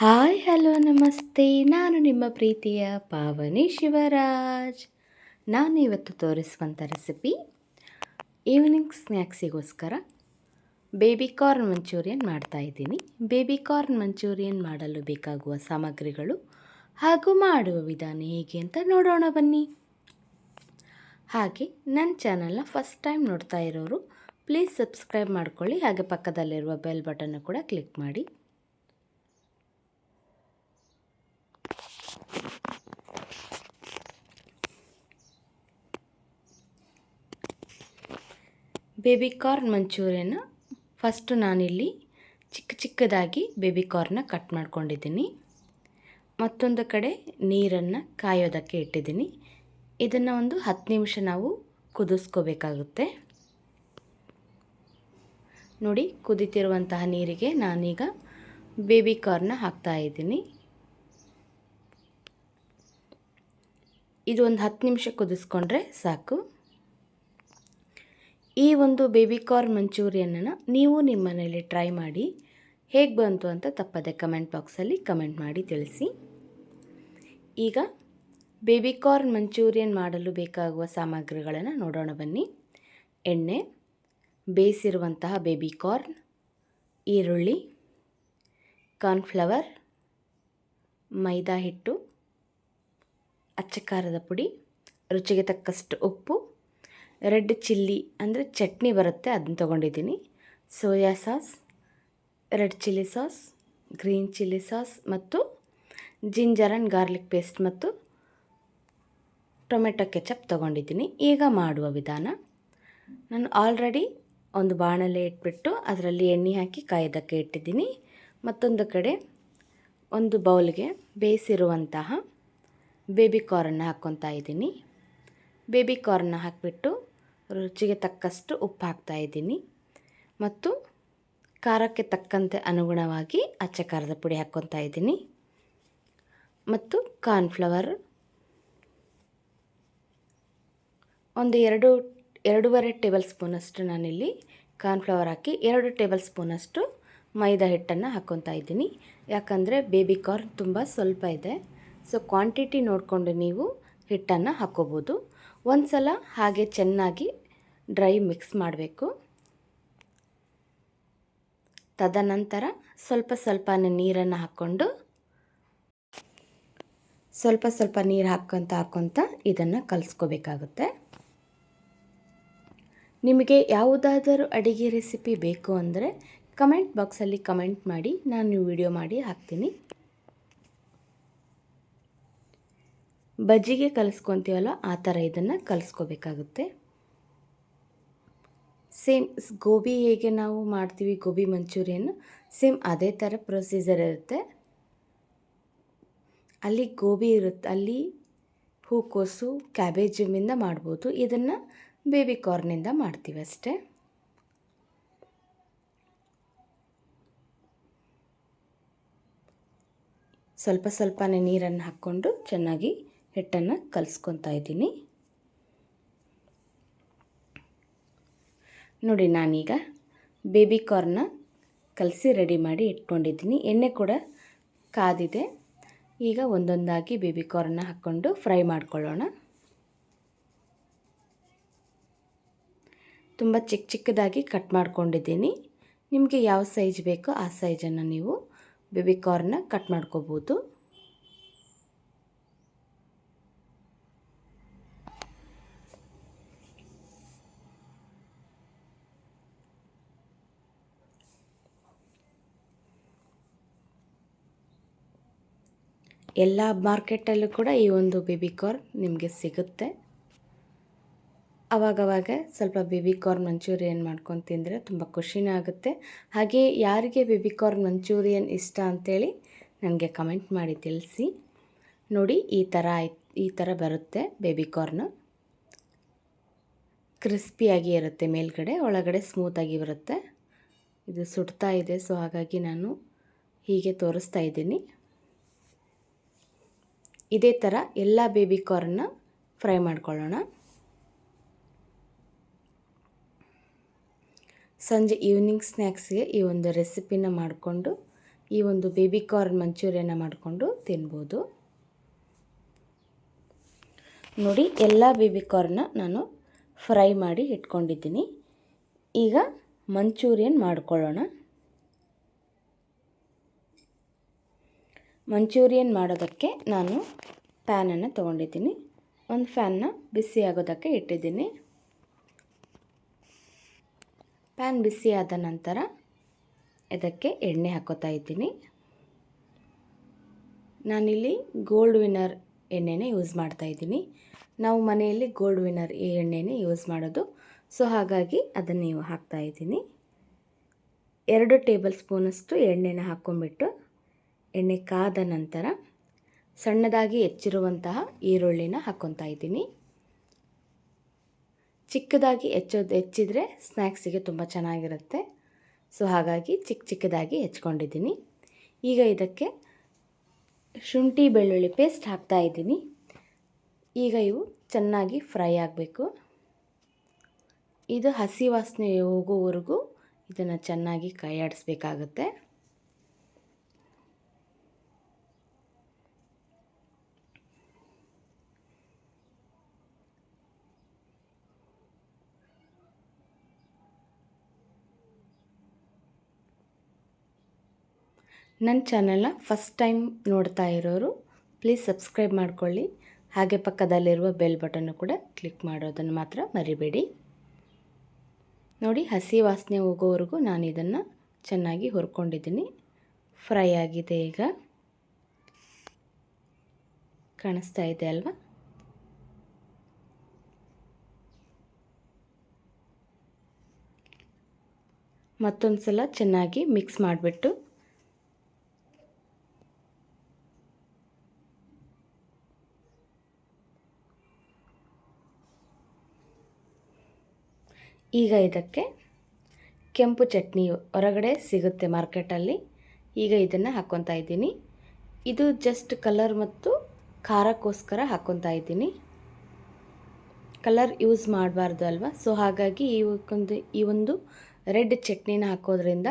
Hi hello ನಮಸ್ತೆ. ನಾನು ನಿಮ್ಮ ಪ್ರೀತಿಯ ಪಾವನಿ ಶಿವರಾಜ್. ನಾನು ಇವತ್ತು ತೋರಿಸುವಂಥ ರೆಸಿಪಿ ಈವ್ನಿಂಗ್ ಸ್ನ್ಯಾಕ್ಸಿಗೋಸ್ಕರ ಬೇಬಿ ಕಾರ್ನ್ ಮಂಚೂರಿಯನ್ ಮಾಡ್ತಾಯಿದ್ದೀನಿ. ಬೇಬಿ ಕಾರ್ನ್ ಮಂಚೂರಿಯನ್ ಮಾಡಲು ಬೇಕಾಗುವ ಸಾಮಗ್ರಿಗಳು ಹಾಗೂ ಮಾಡುವ ವಿಧಾನ ಹೇಗೆ ಅಂತ ನೋಡೋಣ ಬನ್ನಿ. ಹಾಗೆ ನನ್ನ ಚಾನಲ್ನ ಫಸ್ಟ್ ಟೈಮ್ ನೋಡ್ತಾ ಇರೋರು ಪ್ಲೀಸ್ ಸಬ್ಸ್ಕ್ರೈಬ್ ಮಾಡ್ಕೊಳ್ಳಿ. ಹಾಗೆ ಪಕ್ಕದಲ್ಲಿರುವ ಬೆಲ್ ಬಟನ್ನ ಕೂಡ ಕ್ಲಿಕ್ ಮಾಡಿ. ಬೇಬಿ ಕಾರ್ನ್ ಮಂಚೂರಿಯನ್ನ ಫಸ್ಟು ನಾನಿಲ್ಲಿ ಚಿಕ್ಕದಾಗಿ ಬೇಬಿ ಕಾರ್ನ ಕಟ್ ಮಾಡ್ಕೊಂಡಿದ್ದೀನಿ. ಮತ್ತೊಂದು ಕಡೆ ನೀರನ್ನು ಕಾಯೋದಕ್ಕೆ ಇಟ್ಟಿದ್ದೀನಿ. ಇದನ್ನು ಒಂದು 10 ನಿಮಿಷ ನಾವು ಕುದಿಸ್ಕೋಬೇಕಾಗುತ್ತೆ. ನೋಡಿ, ಕುದಿತಿರುವಂತಹ ನೀರಿಗೆ ನಾನೀಗ ಬೇಬಿ ಕಾರ್ನ ಹಾಕ್ತಾಯಿದ್ದೀನಿ. ಇದು ಒಂದು 10 ನಿಮಿಷ ಕುದಿಸ್ಕೊಂಡ್ರೆ ಸಾಕು. ಈ ಒಂದು ಬೇಬಿ ಕಾರ್ನ್ ಮಂಚೂರಿಯನನ್ನು ನೀವು ನಿಮ್ಮ ಮನೆಯಲ್ಲಿ ಟ್ರೈ ಮಾಡಿ ಹೇಗೆ ಬಂತು ಅಂತ ತಪ್ಪದೆ ಕಮೆಂಟ್ ಬಾಕ್ಸಲ್ಲಿ ಕಮೆಂಟ್ ಮಾಡಿ ತಿಳಿಸಿ. ಈಗ ಬೇಬಿ ಕಾರ್ನ್ ಮಂಚೂರಿಯನ್ ಮಾಡಲು ಬೇಕಾಗುವ ಸಾಮಗ್ರಿಗಳನ್ನು ನೋಡೋಣ ಬನ್ನಿ. ಎಣ್ಣೆ, ಬೇಯಿಸಿರುವಂತಹ ಬೇಬಿ ಕಾರ್ನ್, ಈರುಳ್ಳಿ, ಕಾರ್ನ್ಫ್ಲವರ್, ಮೈದಾ ಹಿಟ್ಟು, ಅಚ್ಚ ಖಾರದ ಪುಡಿ, ರುಚಿಗೆ ತಕ್ಕಷ್ಟು ಉಪ್ಪು, ರೆಡ್ ಚಿಲ್ಲಿ ಅಂದರೆ ಚಟ್ನಿ ಬರುತ್ತೆ ಅದನ್ನು ತೊಗೊಂಡಿದ್ದೀನಿ, soya sauce, red chilli sauce, green chilli sauce ಮತ್ತು ಜಿಂಜರ್ ಆ್ಯಂಡ್ ಗಾರ್ಲಿಕ್ ಪೇಸ್ಟ್ ಮತ್ತು ಟೊಮೆಟೊ ಕೆಚಪ್ ತೊಗೊಂಡಿದ್ದೀನಿ. ಈಗ ಮಾಡುವ ವಿಧಾನ, ನಾನು ಆಲ್ರೆಡಿ ಒಂದು ಬಾಣಲೆ ಇಟ್ಬಿಟ್ಟು ಅದರಲ್ಲಿ ಎಣ್ಣೆ ಹಾಕಿ ಕಾಯೋದಕ್ಕೆ ಇಟ್ಟಿದ್ದೀನಿ. ಮತ್ತೊಂದು ಕಡೆ ಒಂದು ಬೌಲ್ಗೆ ಬೇಯಿಸಿರುವಂತಹ ಬೇಬಿ ಕಾರ್ನ್ನ ಹಾಕ್ಕೊತಾ ಇದ್ದೀನಿ. ಬೇಬಿ ಕಾರ್ನ್ನ ಹಾಕಿಬಿಟ್ಟು ರುಚಿಗೆ ತಕ್ಕಷ್ಟು ಉಪ್ಪು ಹಾಕ್ತಾಯಿದ್ದೀನಿ ಮತ್ತು ಖಾರಕ್ಕೆ ತಕ್ಕಂತೆ ಅನುಗುಣವಾಗಿ ಅಚ್ಚ ಖಾರದ ಪುಡಿ ಹಾಕ್ಕೊತಾ ಇದ್ದೀನಿ ಮತ್ತು ಕಾರ್ನ್ಫ್ಲವರ್ ಒಂದು 2.5 ಟೇಬಲ್ ಸ್ಪೂನಷ್ಟು ನಾನಿಲ್ಲಿ ಕಾರ್ನ್ಫ್ಲವರ್ ಹಾಕಿ 2 ಟೇಬಲ್ ಸ್ಪೂನಷ್ಟು ಮೈದಾ ಹಿಟ್ಟನ್ನು ಹಾಕ್ಕೊತಾ ಇದ್ದೀನಿ. ಯಾಕಂದರೆ ಬೇಬಿ ಕಾರ್ನ್ ತುಂಬ ಸ್ವಲ್ಪ ಇದೆ, ಸೊ ಕ್ವಾಂಟಿಟಿ ನೋಡಿಕೊಂಡು ನೀವು ಹಿಟ್ಟನ್ನು ಹಾಕ್ಕೋಬೋದು. ಒಂದು ಸಲ ಹಾಗೆ ಚೆನ್ನಾಗಿ ಡ್ರೈ ಮಿಕ್ಸ್ ಮಾಡಬೇಕು. ತದನಂತರ ಸ್ವಲ್ಪ ನೀರನ್ನು ಹಾಕ್ಕೊಂಡು ಸ್ವಲ್ಪ ನೀರು ಹಾಕ್ಕೊತ ಇದನ್ನು ಕಲಿಸ್ಕೋಬೇಕಾಗುತ್ತೆ. ನಿಮಗೆ ಯಾವುದಾದರೂ ಅಡಿಗೆ ರೆಸಿಪಿ ಬೇಕು ಅಂದರೆ ಕಮೆಂಟ್ ಬಾಕ್ಸಲ್ಲಿ ಕಮೆಂಟ್ ಮಾಡಿ, ನಾನು ವಿಡಿಯೋ ಮಾಡಿ ಹಾಕ್ತೀನಿ. ಬಜ್ಜಿಗೆ ಕಲಿಸ್ಕೊತೀವಲ್ಲ ಆ ಥರ ಇದನ್ನು ಕಲಿಸ್ಕೋಬೇಕಾಗುತ್ತೆ. ಸೇಮ್ ಗೋಬಿ ಹೇಗೆ ನಾವು ಮಾಡ್ತೀವಿ ಗೋಬಿ ಮಂಚೂರಿಯನ್ನು, ಸೇಮ್ ಅದೇ ಥರ ಪ್ರೊಸೀಜರ್ ಇರುತ್ತೆ. ಅಲ್ಲಿ ಗೋಬಿ ಇರುತ್ತೆ, ಅಲ್ಲಿ ಹೂಕೋಸು ಕ್ಯಾಬೇಜಿಂದ ಮಾಡ್ಬೋದು. ಇದನ್ನು ಬೇಬಿ ಕಾರ್ನಿಂದ ಮಾಡ್ತೀವಿ ಅಷ್ಟೇ. ಸ್ವಲ್ಪನೇ ನೀರನ್ನು ಹಾಕ್ಕೊಂಡು ಚೆನ್ನಾಗಿ ಹಿಟ್ಟನ್ನು ಕಲಿಸ್ಕೊತಾ ಇದ್ದೀನಿ. ನೋಡಿ, ನಾನೀಗ ಬೇಬಿ ಕಾರ್ನ ಕಲಸಿ ರೆಡಿ ಮಾಡಿ ಇಟ್ಕೊಂಡಿದ್ದೀನಿ. ಎಣ್ಣೆ ಕೂಡ ಕಾದಿದೆ. ಈಗ ಒಂದೊಂದಾಗಿ ಬೇಬಿ ಕಾರ್ನ ಹಾಕ್ಕೊಂಡು ಫ್ರೈ ಮಾಡ್ಕೊಳ್ಳೋಣ. ತುಂಬ ಚಿಕ್ಕದಾಗಿ ಕಟ್ ಮಾಡ್ಕೊಂಡಿದ್ದೀನಿ. ನಿಮಗೆ ಯಾವ ಸೈಜ್ ಬೇಕೋ ಆ ಸೈಜನ್ನು ನೀವು ಬೇಬಿ ಕಾರ್ನ ಕಟ್ ಮಾಡ್ಕೋಬೋದು. ಎಲ್ಲ ಮಾರ್ಕೆಟಲ್ಲೂ ಕೂಡ ಈ ಒಂದು ಬೇಬಿ ಕಾರ್ನ್ ನಿಮಗೆ ಸಿಗುತ್ತೆ. ಆವಾಗವಾಗ ಸ್ವಲ್ಪ ಬೇಬಿ ಕಾರ್ನ್ ಮಂಚೂರಿಯನ್ ಮಾಡ್ಕೊಂಡು ತಿಂದರೆ ತುಂಬ ಖುಷಿನೂ ಆಗುತ್ತೆ. ಹಾಗೆ ಯಾರಿಗೆ ಬೇಬಿ ಕಾರ್ನ್ ಮಂಚೂರಿಯನ್ ಇಷ್ಟ ಅಂಥೇಳಿ ನನಗೆ ಕಮೆಂಟ್ ಮಾಡಿ ತಿಳಿಸಿ. ನೋಡಿ, ಈ ಥರ ಬರುತ್ತೆ ಬೇಬಿ ಕಾರ್ನು. ಕ್ರಿಸ್ಪಿಯಾಗಿ ಇರುತ್ತೆ, ಮೇಲ್ಗಡೆ ಒಳಗಡೆ ಸ್ಮೂತಾಗಿ ಬರುತ್ತೆ. ಇದು ಸುಡ್ತಾ ಇದೆ, ಸೊ ಹಾಗಾಗಿ ನಾನು ಹೀಗೆ ತೋರಿಸ್ತಾ ಇದ್ದೀನಿ. ಇದೇ ಥರ ಎಲ್ಲ ಬೇಬಿ ಕಾರ್ನ್ನ ಫ್ರೈ ಮಾಡ್ಕೊಳ್ಳೋಣ. ಸಂಜೆ ಈವ್ನಿಂಗ್ ಸ್ನ್ಯಾಕ್ಸ್ಗೆ ಈ ಒಂದು ರೆಸಿಪಿನ ಮಾಡಿಕೊಂಡು ಈ ಒಂದು ಬೇಬಿ ಕಾರ್ನ್ ಮಂಚೂರಿಯನ್ನ ಮಾಡಿಕೊಂಡು ತಿನ್ಬೋದು. ನೋಡಿ, ಎಲ್ಲ ಬೇಬಿ ಕಾರ್ನ ನಾನು ಫ್ರೈ ಮಾಡಿ ಇಟ್ಕೊಂಡಿದ್ದೀನಿ. ಈಗ ಮಂಚೂರಿಯನ್ ಮಾಡ್ಕೊಳ್ಳೋಣ. ಮಂಚೂರಿಯನ್ ಮಾಡೋದಕ್ಕೆ ನಾನು ಪ್ಯಾನನ್ನು ತೊಗೊಂಡಿದ್ದೀನಿ. ಒಂದು ಫ್ಯಾನ್ನ ಬಿಸಿ ಆಗೋದಕ್ಕೆ ಇಟ್ಟಿದ್ದೀನಿ. ಪ್ಯಾನ್ ಬಿಸಿ ಆದ ನಂತರ ಇದಕ್ಕೆ ಎಣ್ಣೆ ಹಾಕೋತಾ ಇದ್ದೀನಿ. ನಾನಿಲ್ಲಿ ಗೋಲ್ಡ್ ವಿನ್ನರ್ ಎಣ್ಣೆನೇ ಯೂಸ್ ಮಾಡ್ತಾ ಇದ್ದೀನಿ. ನಾವು ಮನೆಯಲ್ಲಿ ಗೋಲ್ಡ್ ವಿನ್ನರ್ ಈ ಎಣ್ಣೆನೇ ಯೂಸ್ ಮಾಡೋದು. ಸೊ ಹಾಗಾಗಿ ಅದನ್ನು ನೀವು ಹಾಕ್ತಾ ಇದ್ದೀನಿ. 2 ಟೇಬಲ್ ಸ್ಪೂನಷ್ಟು ಎಣ್ಣೆನ ಹಾಕ್ಕೊಂಬಿಟ್ಟು ಎಣ್ಣೆ ಕಾದ ನಂತರ ಸಣ್ಣದಾಗಿ ಹೆಚ್ಚಿರುವಂತಹ ಈರುಳ್ಳಿನ ಹಾಕ್ಕೊತಾ ಇದ್ದೀನಿ. ಚಿಕ್ಕದಾಗಿ ಹೆಚ್ಚಿದರೆ ಸ್ನ್ಯಾಕ್ಸಿಗೆ ತುಂಬ ಚೆನ್ನಾಗಿರುತ್ತೆ. ಸೊ ಹಾಗಾಗಿ ಚಿಕ್ಕದಾಗಿ ಹೆಚ್ಕೊಂಡಿದ್ದೀನಿ. ಈಗ ಇದಕ್ಕೆ ಶುಂಠಿ ಬೆಳ್ಳುಳ್ಳಿ ಪೇಸ್ಟ್ ಹಾಕ್ತಾ ಇದ್ದೀನಿ. ಈಗ ಇವು ಚೆನ್ನಾಗಿ ಫ್ರೈ ಆಗಬೇಕು. ಇದು ಹಸಿ ವಾಸನೆ ಹೋಗೋವರೆಗೂ ಇದನ್ನು ಚೆನ್ನಾಗಿ ಕೈ ಆಡಿಸ್ಬೇಕಾಗುತ್ತೆ. ನನ್ನ ಚಾನಲ್ನ ಫಸ್ಟ್ ಟೈಮ್ ನೋಡ್ತಾ ಇರೋರು ಪ್ಲೀಸ್ ಸಬ್ಸ್ಕ್ರೈಬ್ ಮಾಡ್ಕೊಳ್ಳಿ. ಹಾಗೆ ಪಕ್ಕದಲ್ಲಿರುವ ಬೆಲ್ ಬಟನ್ನು ಕೂಡ ಕ್ಲಿಕ್ ಮಾಡೋದನ್ನು ಮಾತ್ರ ಮರಿಬೇಡಿ. ನೋಡಿ, ಹಸಿ ವಾಸನೆ ಹೋಗೋವರೆಗೂ ನಾನು ಇದನ್ನು ಚೆನ್ನಾಗಿ ಹುರ್ಕೊಂಡಿದ್ದೀನಿ. ಫ್ರೈ ಆಗಿದೆ. ಈಗ ಕಾಣಿಸ್ತಾ ಇದೆ ಅಲ್ವಾ? ಮತ್ತೊಂದು ಸಲ ಚೆನ್ನಾಗಿ ಮಿಕ್ಸ್ ಮಾಡಿಬಿಟ್ಟು ಈಗ ಇದಕ್ಕೆ ಕೆಂಪು ಚಟ್ನಿ ಹೊರಗಡೆ ಸಿಗುತ್ತೆ ಮಾರ್ಕೆಟಲ್ಲಿ. ಈಗ ಇದನ್ನು ಹಾಕ್ಕೊತಾ ಇದ್ದೀನಿ. ಇದು ಜಸ್ಟ್ ಕಲರ್ ಮತ್ತು ಖಾರಕ್ಕೋಸ್ಕರ ಹಾಕ್ಕೊತಾ ಇದ್ದೀನಿ. ಕಲರ್ ಯೂಸ್ ಮಾಡಬಾರ್ದು ಅಲ್ವಾ? ಸೊ ಹಾಗಾಗಿ ಈ ಒಂದು ರೆಡ್ ಚಟ್ನಿನ ಹಾಕೋದ್ರಿಂದ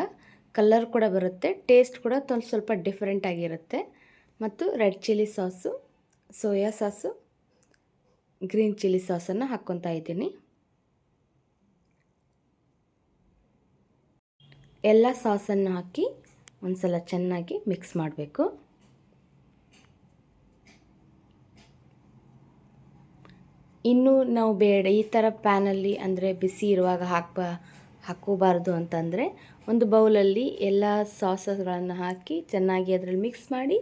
ಕಲರ್ ಕೂಡ ಬರುತ್ತೆ, ಟೇಸ್ಟ್ ಕೂಡ ಸ್ವಲ್ಪ ಡಿಫ್ರೆಂಟ್ ಆಗಿರುತ್ತೆ. ಮತ್ತು red chilli sauce, soy sauce, green chilli ಸಾಸನ್ನು ಹಾಕ್ಕೊತಾ ಇದ್ದೀನಿ. ಎಲ್ಲ ಸಾಸನ್ನು ಹಾಕಿ ಒಂದು ಸಲ ಚೆನ್ನಾಗಿ ಮಿಕ್ಸ್ ಮಾಡಬೇಕು. ಇನ್ನೂ ನಾವು ಬೇಡ ಈ ಥರ ಪ್ಯಾನಲ್ಲಿ ಅಂದರೆ ಬಿಸಿ ಇರುವಾಗ ಹಾಕೋಬಾರ್ದು ಅಂತಂದರೆ ಒಂದು ಬೌಲಲ್ಲಿ ಎಲ್ಲ ಸಾಸಸ್ಗಳನ್ನು ಹಾಕಿ ಚೆನ್ನಾಗಿ ಅದರಲ್ಲಿ ಮಿಕ್ಸ್ ಮಾಡಿ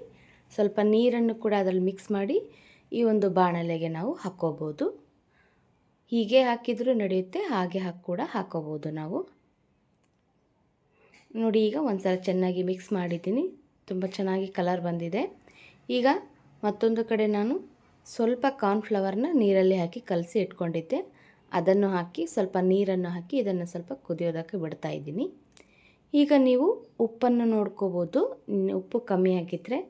ಸ್ವಲ್ಪ ನೀರನ್ನು ಕೂಡ ಅದರಲ್ಲಿ ಮಿಕ್ಸ್ ಮಾಡಿ ಈ ಒಂದು ಬಾಣಲೆಗೆ ನಾವು ಹಾಕ್ಕೋಬೋದು. ಹೀಗೆ ಹಾಕಿದರೂ ನಡೆಯುತ್ತೆ, ಹಾಗೆ ಕೂಡ ಹಾಕ್ಕೋಬೋದು ನಾವು. ನೋಡಿ, ಈಗ ಒಂದು ಸಲ ಚೆನ್ನಾಗಿ ಮಿಕ್ಸ್ ಮಾಡಿದ್ದೀನಿ. ತುಂಬ ಚೆನ್ನಾಗಿ ಕಲರ್ ಬಂದಿದೆ. ಈಗ ಮತ್ತೊಂದು ಕಡೆ ನಾನು ಸ್ವಲ್ಪ ಕಾರ್ನ್ಫ್ಲವರ್ನ ನೀರಲ್ಲಿ ಹಾಕಿ ಕಲಸಿ ಇಟ್ಕೊಂಡಿದ್ದೆ. ಅದನ್ನು ಹಾಕಿ ಸ್ವಲ್ಪ ನೀರನ್ನು ಹಾಕಿ ಇದನ್ನು ಸ್ವಲ್ಪ ಕುದಿಯೋದಕ್ಕೆ ಬಿಡ್ತಾ ಇದ್ದೀನಿ. ಈಗ ನೀವು ಉಪ್ಪನ್ನು ನೋಡ್ಕೋಬೋದು. ಉಪ್ಪು ಕಮ್ಮಿ ಆಗಿದ್ದರೆ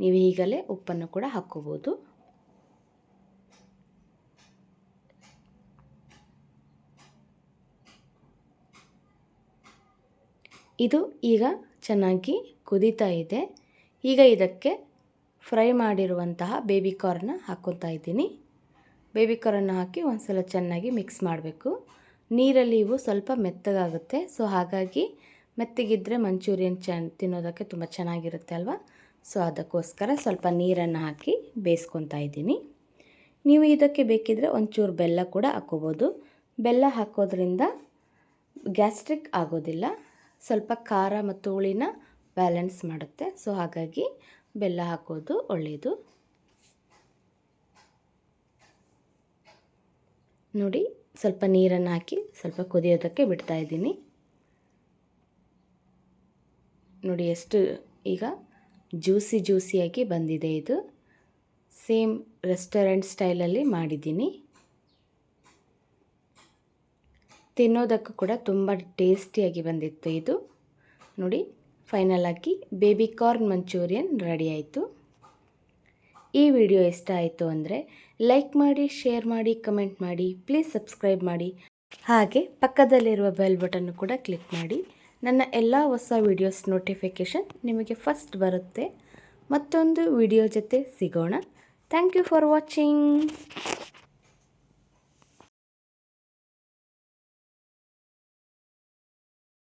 ನೀವು ಈಗಲೇ ಉಪ್ಪನ್ನು ಕೂಡ ಹಾಕ್ಕೋಬೋದು. ಇದು ಈಗ ಚೆನ್ನಾಗಿ ಕುದೀತಾ ಇದೆ. ಈಗ ಇದಕ್ಕೆ ಫ್ರೈ ಮಾಡಿರುವಂತಹ ಬೇಬಿ ಕಾರ್ನ ಹಾಕ್ಕೊತಾ ಇದ್ದೀನಿ. ಬೇಬಿ ಕಾರ್ನ ಹಾಕಿ ಒಂದು ಸಲ ಚೆನ್ನಾಗಿ ಮಿಕ್ಸ್ ಮಾಡಬೇಕು. ನೀರಲ್ಲಿ ಇವು ಸ್ವಲ್ಪ ಮೆತ್ತಗಾಗುತ್ತೆ. ಸೊ ಹಾಗಾಗಿ ಮೆತ್ತಗಿದ್ದರೆ ಮಂಚೂರಿಯನ್ ತಿನ್ನೋದಕ್ಕೆ ತುಂಬ ಚೆನ್ನಾಗಿರುತ್ತೆ ಅಲ್ವಾ? ಸೊ ಅದಕ್ಕೋಸ್ಕರ ಸ್ವಲ್ಪ ನೀರನ್ನು ಹಾಕಿ ಬೇಯಿಸ್ಕೊತಾ ಇದ್ದೀನಿ. ನೀವು ಇದಕ್ಕೆ ಬೇಕಿದ್ದರೆ ಒಂಚೂರು ಬೆಲ್ಲ ಕೂಡ ಹಾಕ್ಕೋಬೋದು. ಬೆಲ್ಲ ಹಾಕೋದ್ರಿಂದ ಗ್ಯಾಸ್ಟ್ರಿಕ್ ಆಗೋದಿಲ್ಲ, ಸ್ವಲ್ಪ ಖಾರ ಮತ್ತು ಹುಳಿನ ಬ್ಯಾಲೆನ್ಸ್ ಮಾಡುತ್ತೆ. ಸೊ ಹಾಗಾಗಿ ಬೆಲ್ಲ ಹಾಕೋದು ಒಳ್ಳೆಯದು. ನೋಡಿ, ಸ್ವಲ್ಪ ನೀರನ್ನು ಹಾಕಿ ಸ್ವಲ್ಪ ಕುದಿಯೋದಕ್ಕೆ ಬಿಡ್ತಾ ಇದ್ದೀನಿ. ನೋಡಿ ಎಷ್ಟು ಈಗ ಜ್ಯೂಸಿಯಾಗಿ ಬಂದಿದೆ. ಇದು ಸೇಮ್ ರೆಸ್ಟೋರೆಂಟ್ ಸ್ಟೈಲಲ್ಲಿ ಮಾಡಿದ್ದೀನಿ. ತಿನ್ನೋದಕ್ಕೂ ಕೂಡ ತುಂಬ ಟೇಸ್ಟಿಯಾಗಿ ಬಂದಿತ್ತು ಇದು. ನೋಡಿ, ಫೈನಲ್ ಆಗಿ ಬೇಬಿ ಕಾರ್ನ್ ಮಂಚೂರಿಯನ್ ರೆಡಿ ಆಯಿತು. ಈ ವಿಡಿಯೋ ಇಷ್ಟ ಆಯಿತು ಅಂದರೆ ಲೈಕ್ ಮಾಡಿ, ಶೇರ್ ಮಾಡಿ, ಕಮೆಂಟ್ ಮಾಡಿ, ಪ್ಲೀಸ್ ಸಬ್ಸ್ಕ್ರೈಬ್ ಮಾಡಿ. ಹಾಗೆ ಪಕ್ಕದಲ್ಲಿರುವ ಬೆಲ್ ಬಟನ್ನು ಕೂಡ ಕ್ಲಿಕ್ ಮಾಡಿ ನನ್ನ ಎಲ್ಲ ಹೊಸ ವೀಡಿಯೋಸ್ ನೋಟಿಫಿಕೇಷನ್ ನಿಮಗೆ ಫಸ್ಟ್ ಬರುತ್ತೆ. ಮತ್ತೊಂದು ವಿಡಿಯೋ ಜೊತೆ ಸಿಗೋಣ. Thank you for watching.